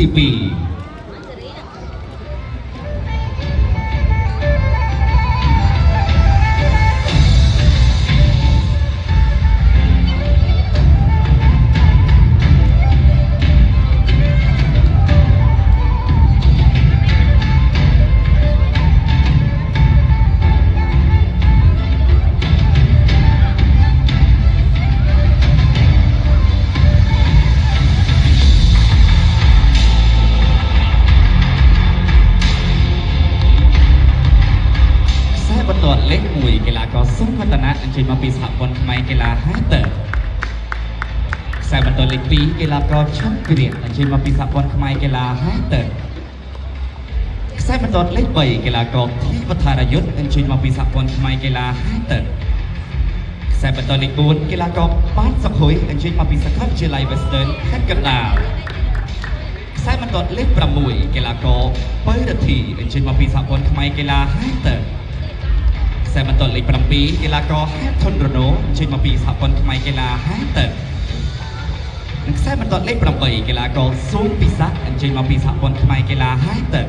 ទីបន្ទាត់លេខ1កីឡាករសុខវឌ្ឍនៈអញ្ជើញមកពីសហព័ន្ធខ្មែរកីឡាហាទ័រខ្សែបន្ទាត់លេខ2កីឡាករឆាន់គ្រៀតអញ្ជើញមកពីសហព័ន្ធខ្មែរកីឡាហាទ័រខ្សែបន្ទាត់លេខ3កីឡាករធីវថារយុទ្ធអញ្ជើញមកពីសហព័ន្ធខ្មែរកីឡាហាទ័រខ្សែបន្ទាត់លេខ4កីឡាករប៉ាន់សុខុយអញ្ជើញមកពីសាកលវិទ្យាល័យ Western ខេត្តកណ្ដាលខ្សែបន្ទាត់លេខ6កីឡាករបើរទ្ធីអញ្ជើញមកពីសហព័ន្ធខ្មែរកីឡាហាទ័រខ្សែបន្ទាត់លេខ7កីឡាករហេតុធនរណូអញ្ជើញមកពីសហព័ន្ធខ្មែរកីឡាហាទ័រនិងខ្សែបន្ទាត់លេខ8កីឡាករស៊ូមពិសាអញ្ជើញមកពីសហព័ន្ធខ្មែរកីឡាហាទ័រ